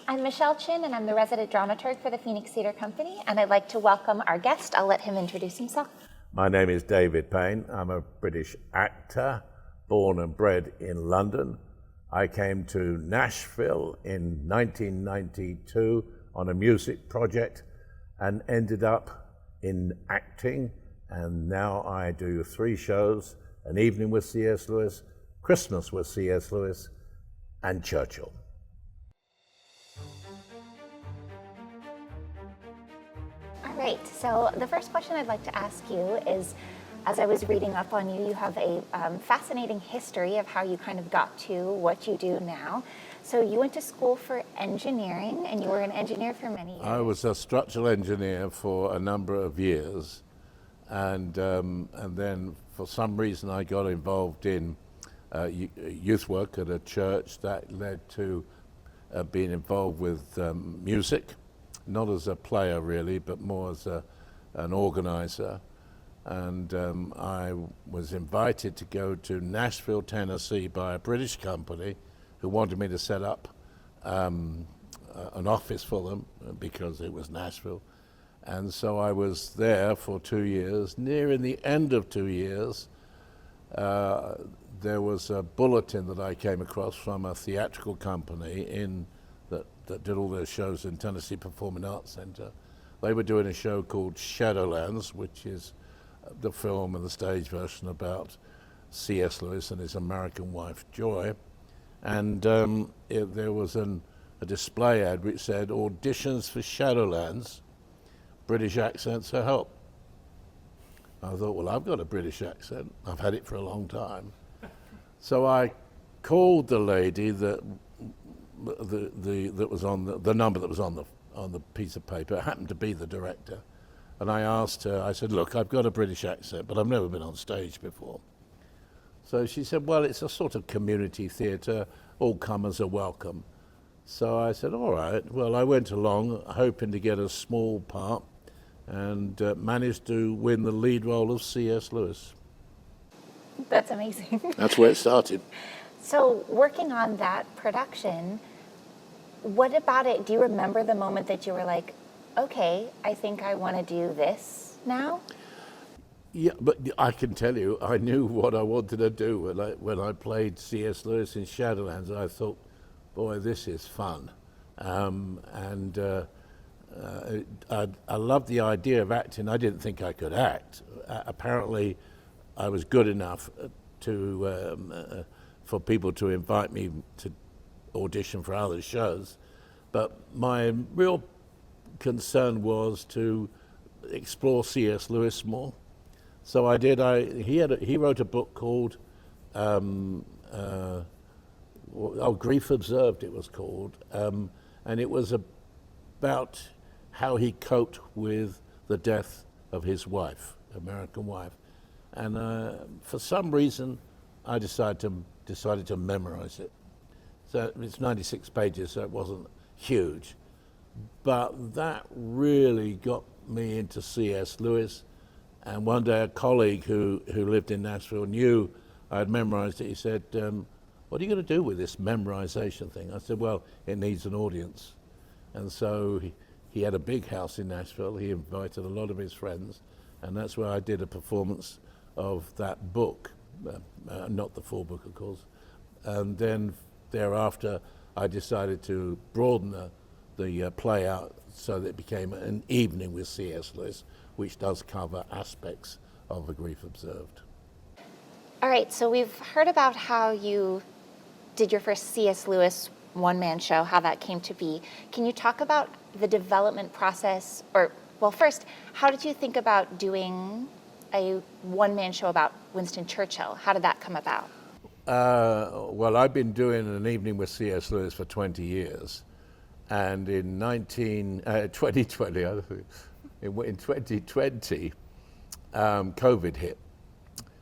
I'm Michelle Chin, and I'm the resident dramaturg for the Phoenix Theatre Company, and I'd like to welcome our guest. I'll let him introduce himself. My name is David Payne. I'm a British actor, born and bred in London. I came to Nashville in 1992 on a music project and ended up in acting, and now I do 3 shows: An Evening with C.S. Lewis, Christmas with C.S. Lewis, and Churchill. All right, so the first question I'd like to ask you is, as I was reading up on you, you have a fascinating history of how you kind of got to what you do now. So you went to school for engineering, and you were an engineer for many years. I was a structural engineer for a number of years, and then for some reason I got involved in youth work at a church that led to being involved with music, not as a player really, but more as an organizer. And I was invited to go to Nashville, Tennessee by a British company who wanted me to set up an office for them because it was Nashville. And so I was there for 2 years. Nearing the end of 2 years, there was a bulletin that I came across from a theatrical company that did all their shows in Tennessee Performing Arts Center. They were doing a show called Shadowlands, which is the film and the stage version about C.S. Lewis and his American wife, Joy. And there was a display ad which said, "Auditions for Shadowlands, British accents are help." I thought, well, I've got a British accent. I've had it for a long time. So I called the lady that was on the number that was on the piece of paper. It happened to be the director. And I asked her, I said, "Look, I've got a British accent, but I've never been on stage before." So she said, "Well, it's a sort of community theatre. All comers are welcome." So I said, "All right." Well, I went along hoping to get a small part and managed to win the lead role of C.S. Lewis. That's amazing. That's where it started. So working on that production, what about it? Do you remember the moment that you were like, okay, I think I want to do this now? Yeah, but I can tell you, I knew what I wanted to do when I played C.S. Lewis in Shadowlands. I thought, boy, this is fun. I loved the idea of acting. I didn't think I could act. Apparently, I was good enough for people to invite me to audition for other shows. But my real concern was to explore C.S. Lewis more. So I did. He wrote a book called Grief Observed, it was called, and it was about how he coped with the death of his wife, American wife. And for some reason, I decided to memorize it. So it's 96 pages, so it wasn't huge. But that really got me into C.S. Lewis. And one day a colleague who lived in Nashville knew I had memorized it. He said, "What are you going to do with this memorization thing?" I said, "Well, it needs an audience." And so he had a big house in Nashville. He invited a lot of his friends. And that's where I did a performance of that book, not the full book, of course. And then thereafter, I decided to broaden the play out so that it became An Evening with C.S. Lewis, which does cover aspects of A Grief Observed. All right, so we've heard about how you did your first C.S. Lewis one-man show, how that came to be. Can you talk about the development process, or, well, first, how did you think about doing a one-man show about Winston Churchill? How did that come about? Well, I've been doing An Evening with C.S. Lewis for 20 years. And in 2020, COVID hit.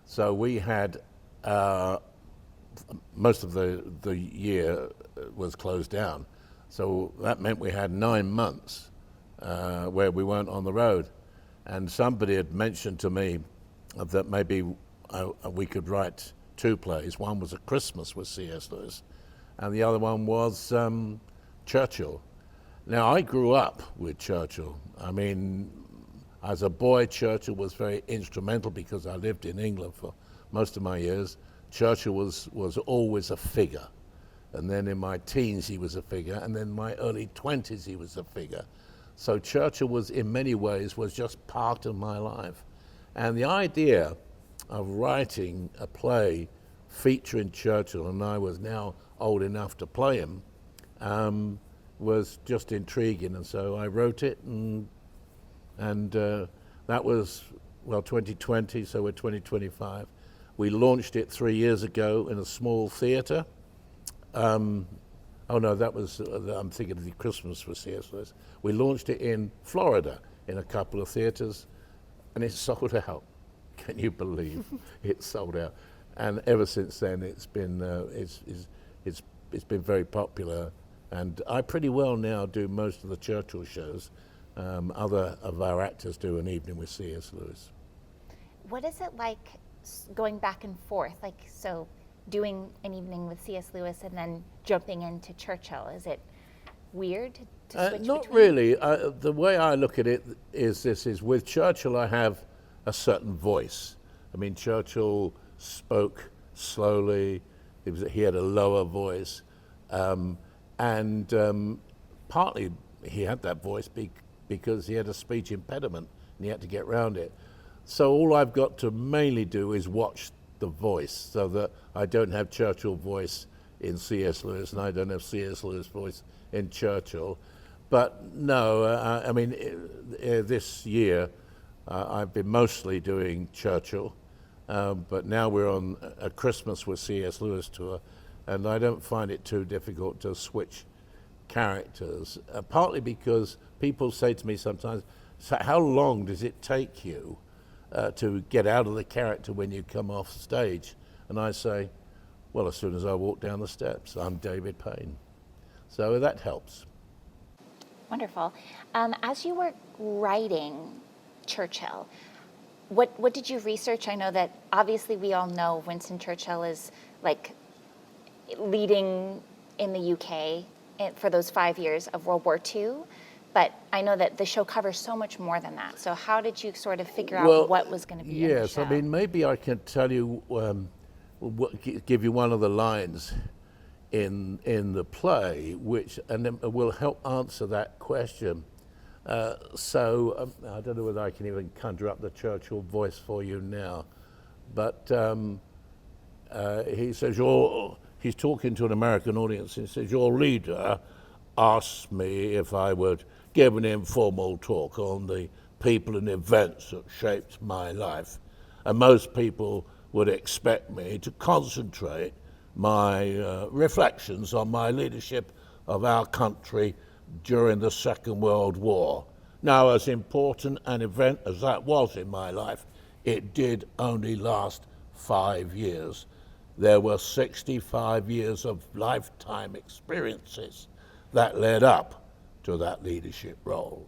So we had, most of the year was closed down. So that meant we had 9 months where we weren't on the road. And somebody had mentioned to me that maybe we could write 2 plays. One was A Christmas with C.S. Lewis, and the other one was Churchill. Now, I grew up with Churchill. I mean, as a boy, Churchill was very instrumental because I lived in England for most of my years. Churchill was always a figure. And then in my teens, he was a figure. And then in my early 20s, he was a figure. So Churchill was, in many ways, was just part of my life. And the idea of writing a play featuring Churchill, and I was now old enough to play him, was just intriguing. And so I wrote it, and that was, well, 2020, so we're 2025. We launched it 3 years ago in a small theatre. Oh no, that was, I'm thinking of the Christmas for C.S. Lewis. We launched it in Florida in a couple of theatres, and it sold out. Can you believe it sold out? And ever since then, it's been very popular. And I pretty well now do most of the Churchill shows. Other of our actors do an evening with C.S. Lewis. What is it like going back and forth? Like, so doing an evening with C.S. Lewis and then jumping into Churchill, is it weird to switch Not between? really. The way I look at it is with Churchill I have a certain voice. I mean, Churchill spoke slowly. He had a lower voice. Partly he had that voice because he had a speech impediment and he had to get around it. So all I've got to mainly do is watch the voice so that I don't have Churchill voice in C.S. Lewis and I don't have C.S. Lewis voice in Churchill. But no, I mean, this year I've been mostly doing Churchill, but now we're on a Christmas with C.S. Lewis tour, and I don't find it too difficult to switch characters, partly because people say to me sometimes, so how long does it take you to get out of the character when you come off stage? And I say, well, as soon as I walk down the steps, I'm David Payne. So that helps. Wonderful. As you were writing Churchill, what did you research? I know that obviously we all know Winston Churchill is like leading in the UK for those 5 years of World War II, but I know that the show covers so much more than that. So how did you sort of figure out what was going to be in the show? Yes, I mean, maybe I can tell you, give you one of the lines in the play, which and then will help answer that question. I don't know whether I can even conjure up the Churchill voice for you now, but he says, he's talking to an American audience, and he says, your leader asked me if I would give an informal talk on the people and events that shaped my life. And most people would expect me to concentrate my reflections on my leadership of our country during the Second World War. Now, as important an event as that was in my life, it did only last 5 years. There were 65 years of lifetime experiences that led up to that leadership role.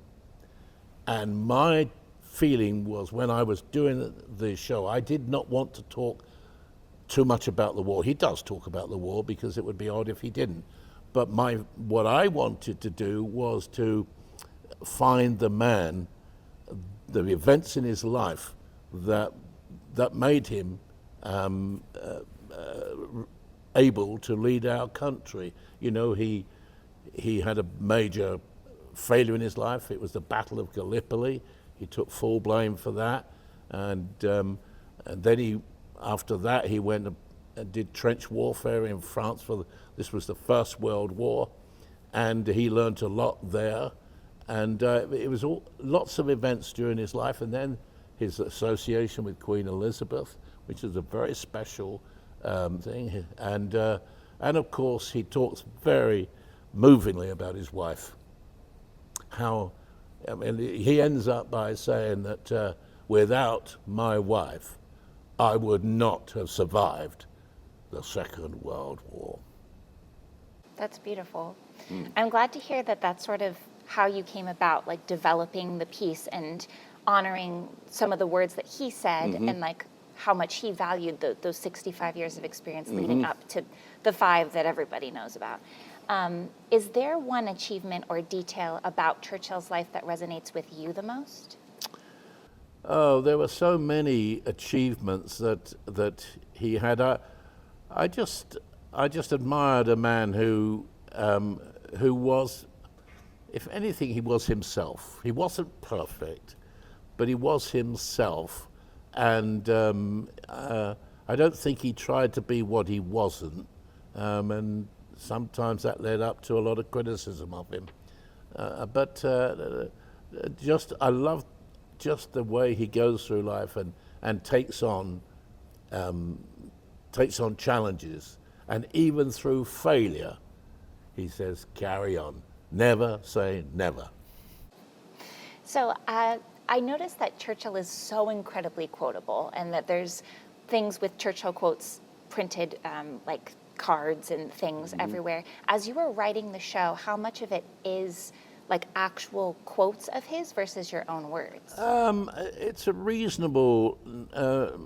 And my feeling was, when I was doing the show, I did not want to talk too much about the war. He does talk about the war because it would be odd if he didn't. But what I wanted to do was to find the man, the events in his life that made him able to lead our country. You know, he had a major failure in his life. It was the Battle of Gallipoli. He took full blame for that, and then after that he went and did trench warfare in France. This was the First World War, and he learned a lot there. And it was lots of events during his life, and then his association with Queen Elizabeth, which is a very special thing. And of course, he talks very movingly about his wife. He ends up by saying that without my wife, I would not have survived the Second World War. That's beautiful. I'm glad to hear that that's sort of how you came about, like developing the piece and honoring some of the words that he said, and like how much he valued those 65 years of experience leading up to the 5 that everybody knows about. Is there one achievement or detail about Churchill's life that resonates with you the most? Oh, there were so many achievements that he had. I just admired a man who was, if anything, he was himself. He wasn't perfect, but he was himself, and I don't think he tried to be what he wasn't, and sometimes that led up to a lot of criticism of him. But I love just the way he goes through life and takes on challenges, and even through failure, he says, carry on. Never say never. So I noticed that Churchill is so incredibly quotable, and that there's things with Churchill quotes printed like cards and things everywhere. As you were writing the show, how much of it is like actual quotes of his versus your own words? It's a reasonable,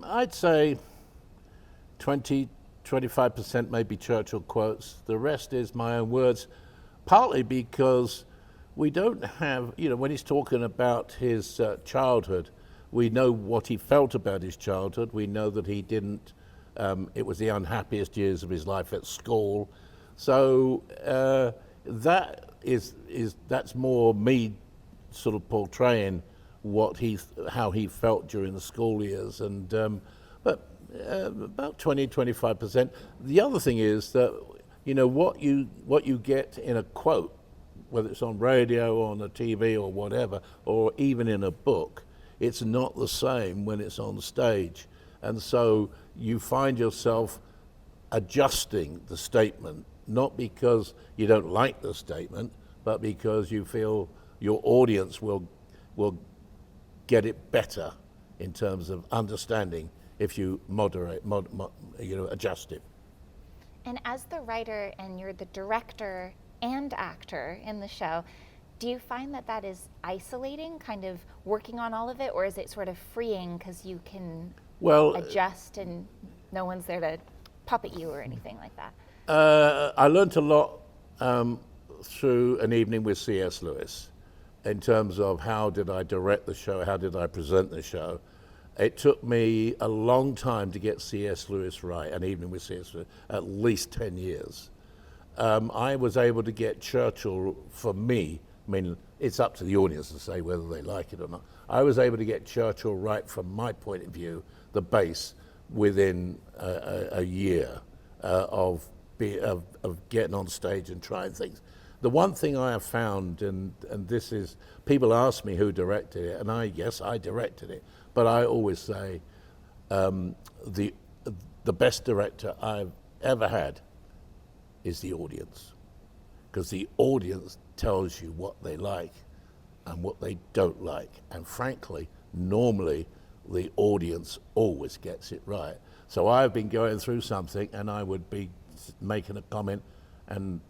I'd say 25% maybe Churchill quotes. The rest is my own words, partly because we don't have, when he's talking about his childhood, we know what he felt about his childhood. We know that he didn't, it was the unhappiest years of his life at school. So that's more me sort of portraying how he felt during the school years, and but about 25%. The other thing is that what you get in a quote, whether it's on radio, on a TV, or whatever, or even in a book, it's not the same when it's on stage, and so you find yourself adjusting the statement, not because you don't like the statement, but because you feel your audience will get it better in terms of understanding if you adjust it. And as the writer, and you're the director and actor in the show, do you find that is isolating, kind of working on all of it, or is it sort of freeing because you can adjust and no one's there to puppet you or anything like that? I learned a lot through an evening with C.S. Lewis in terms of how did I direct the show, how did I present the show. It took me a long time to get C.S. Lewis right, an evening with C.S. Lewis, at least 10 years. I was able to get Churchill, for me, I mean, it's up to the audience to say whether they like it or not. I was able to get Churchill right from my point of view, the base, within a year of getting on stage and trying things. The one thing I have found, and this is, people ask me who directed it, and yes, I directed it, but I always say the best director I've ever had is the audience, because the audience tells you what they like and what they don't like, and frankly, normally the audience always gets it right. So I've been going through something, and I would be making a comment, and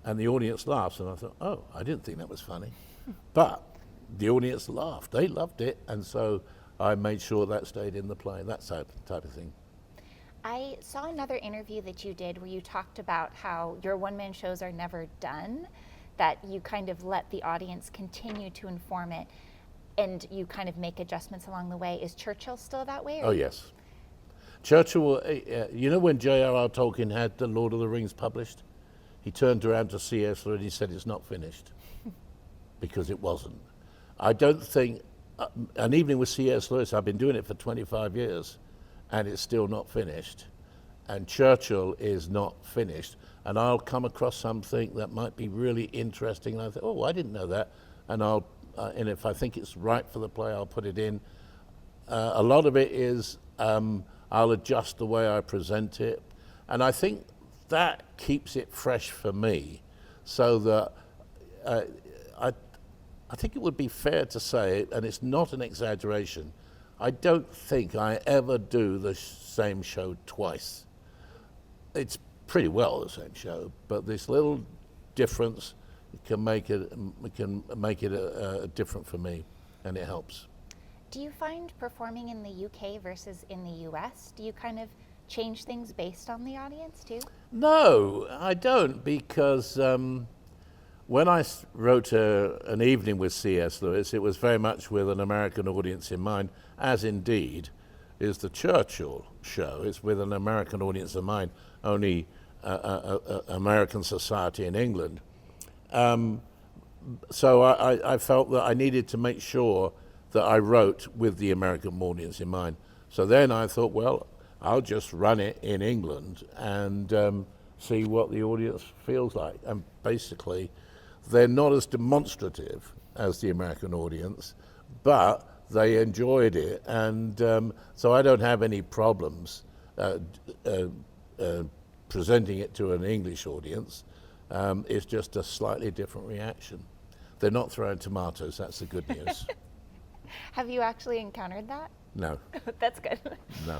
the audience laughs, and I thought, oh, I didn't think that was funny. But the audience laughed, they loved it, and so I made sure that stayed in the play, that type of thing. I saw another interview that you did where you talked about how your one-man shows are never done, that you kind of let the audience continue to inform it, and you kind of make adjustments along the way. Is Churchill still that way? Oh, yes. Churchill, when J.R.R. Tolkien had The Lord of the Rings published, he turned around to C.S. Lewis and he said, it's not finished, because it wasn't. I don't think, an evening with C.S. Lewis, I've been doing it for 25 years, and it's still not finished. And Churchill is not finished. And I'll come across something that might be really interesting, and I think, oh, I didn't know that. And and if I think it's right for the play, I'll put it in. A lot of it is, I'll adjust the way I present it. And I think that keeps it fresh for me, so that I think it would be fair to say, and it's not an exaggeration, I don't think I ever do the same show twice. It's pretty well the same show, but this little difference can make it different for me, and it helps. Do you find performing in the UK versus in the US, do you kind of change things based on the audience too? No, I don't, because when I wrote An Evening with C.S. Lewis, it was very much with an American audience in mind, as indeed is the Churchill show. It's with an American audience in mind, only American society in England. So I felt that I needed to make sure that I wrote with the American audience in mind. So then I thought, well, I'll just run it in England and see what the audience feels like. And basically, they're not as demonstrative as the American audience, but they enjoyed it. And so I don't have any problems presenting it to an English audience. It's just a slightly different reaction. They're not throwing tomatoes, that's the good news. Have you actually encountered that? No, That's good. no.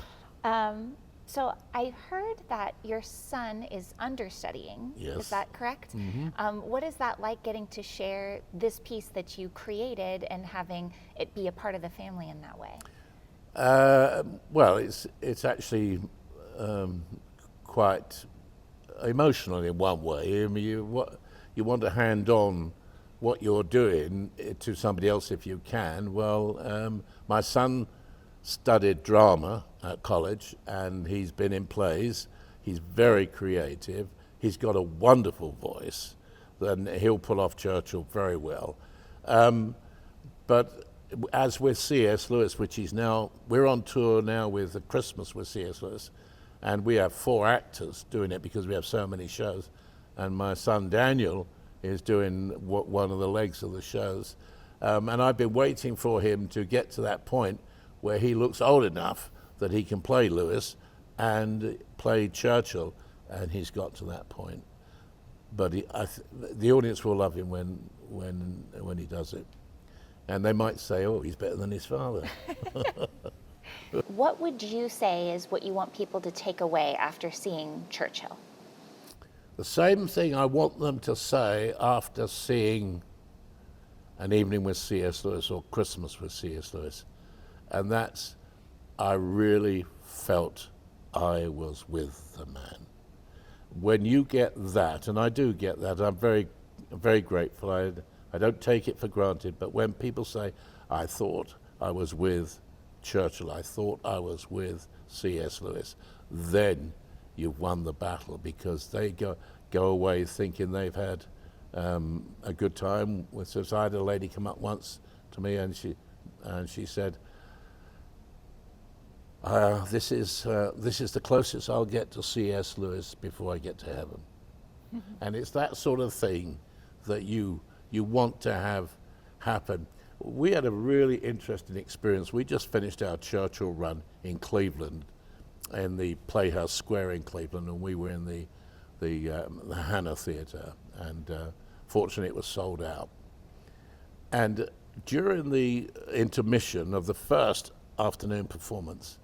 So I heard that your son is understudying. Yes. Is that correct? Mm-hmm. What is that like, getting to share this piece that you created and having it be a part of the family in that way? Well, it's actually quite emotional in one way. I mean, you want to hand on what you're doing to somebody else if you can. Well, my son studied drama at college, and he's been in plays. He's very creative. He's got a wonderful voice, and he'll pull off Churchill very well. But as with C.S. Lewis, which we're on tour now with the Christmas with C.S. Lewis, and we have 4 actors doing it because we have so many shows. And my son Daniel is doing one of the legs of the shows. And I've been waiting for him to get to that point where he looks old enough that he can play Lewis and play Churchill, and he's got to that point. But the audience will love him when he does it. And they might say, oh, he's better than his father. What would you say is what you want people to take away after seeing Churchill? The same thing I want them to say after seeing An Evening with C.S. Lewis or Christmas with C.S. Lewis. And that's, I really felt I was with the man. When you get that, and I do get that, I'm very, very grateful. I don't take it for granted, but when people say, I thought I was with Churchill, I thought I was with C.S. Lewis, then you've won the battle, because they go away thinking they've had a good time with us. I had a lady come up once to me, and she said, this is the closest I'll get to C.S. Lewis before I get to heaven. And it's that sort of thing that you want to have happen. We had a really interesting experience. We just finished our Churchill run in Cleveland, in the Playhouse Square in Cleveland, and we were in the Hannah Theatre, and fortunately it was sold out. And during the intermission of the first afternoon performance,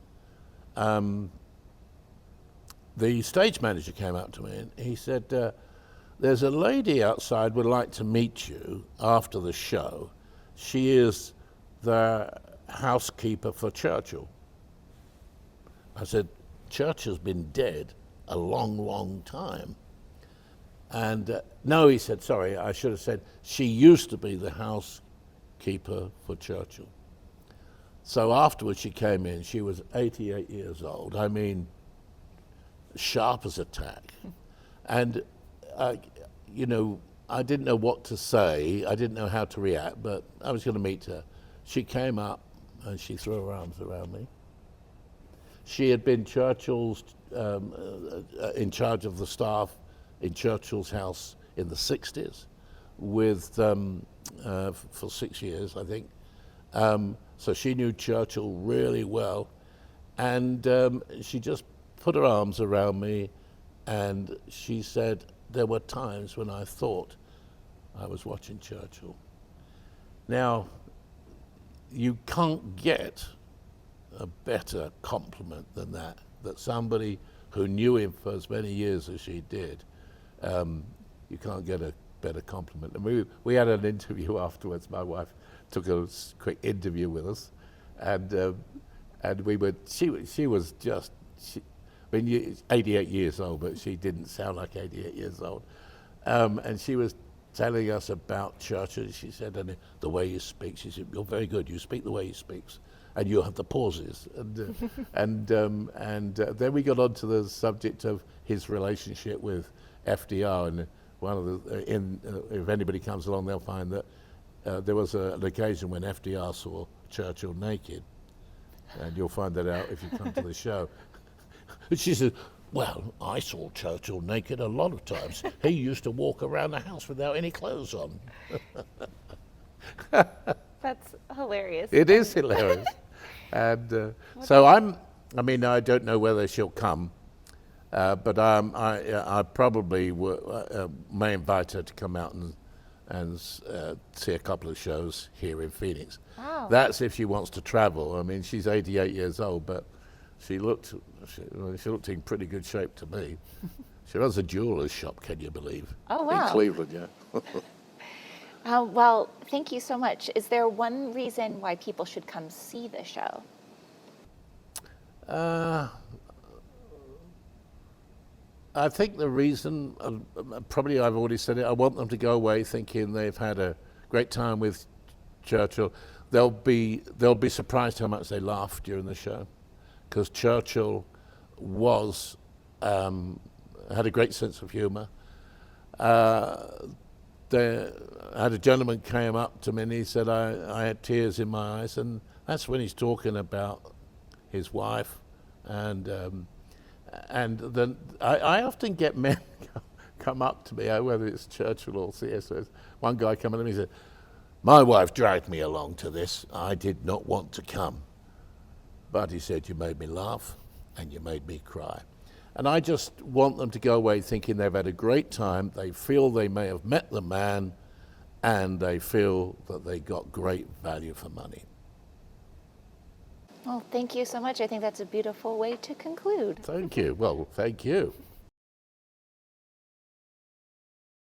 the stage manager came up to me and he said, there's a lady outside would like to meet you after the show. She is the housekeeper for Churchill. I said, Churchill's been dead a long, long time. And no, he said, sorry, I should have said, she used to be the housekeeper for Churchill. So afterwards she came in, she was 88 years old. I mean, sharp as a tack. And, you know, I didn't know what to say. I didn't know how to react, but I was going to meet her. She came up and she threw her arms around me. She had been Churchill's, in charge of the staff in Churchill's house in the 60s for 6 years, I think. So she knew Churchill really well. And she just put her arms around me and she said, there were times when I thought I was watching Churchill. Now, you can't get a better compliment than that somebody who knew him for as many years as she did, you can't get a better compliment. And we had an interview afterwards. My wife took a quick interview with us, and we were. I mean, 88 years old, but she didn't sound like 88 years old. And she was telling us about Churchill. She said, and the way you speak, she said, you're very good. You speak the way he speaks, and you have the pauses. And then we got on to the subject of his relationship with FDR. And one of the, if anybody comes along, they'll find that there was an occasion when FDR saw Churchill naked, and you'll find that out if you come to the show. And she said, well, I saw Churchill naked a lot of times. He used to walk around the house without any clothes on. That's hilarious. It is hilarious. And so I mean, I don't know whether she'll come, but I probably may invite her to come out and see a couple of shows here in Phoenix. Wow. That's if she wants to travel. I mean, she's 88 years old, but she looked in pretty good shape to me. She runs a jeweler's shop, can you believe? Oh, wow. In Cleveland, yeah. Well, thank you so much. Is there one reason why people should come see the show? I think the reason, probably I've already said it, I want them to go away thinking they've had a great time with Churchill. They'll be surprised how much they laugh during the show, because Churchill had a great sense of humour. I had a gentleman came up to me and he said, I had tears in my eyes, and that's when he's talking about his wife. And then I often get men come up to me, whether it's Churchill or C.S. Lewis. One guy came up to me and said, my wife dragged me along to this. I did not want to come. But he said, you made me laugh and you made me cry. And I just want them to go away thinking they've had a great time. They feel they may have met the man, and they feel that they got great value for money. Well, thank you so much. I think that's a beautiful way to conclude. Thank you. Well, thank you.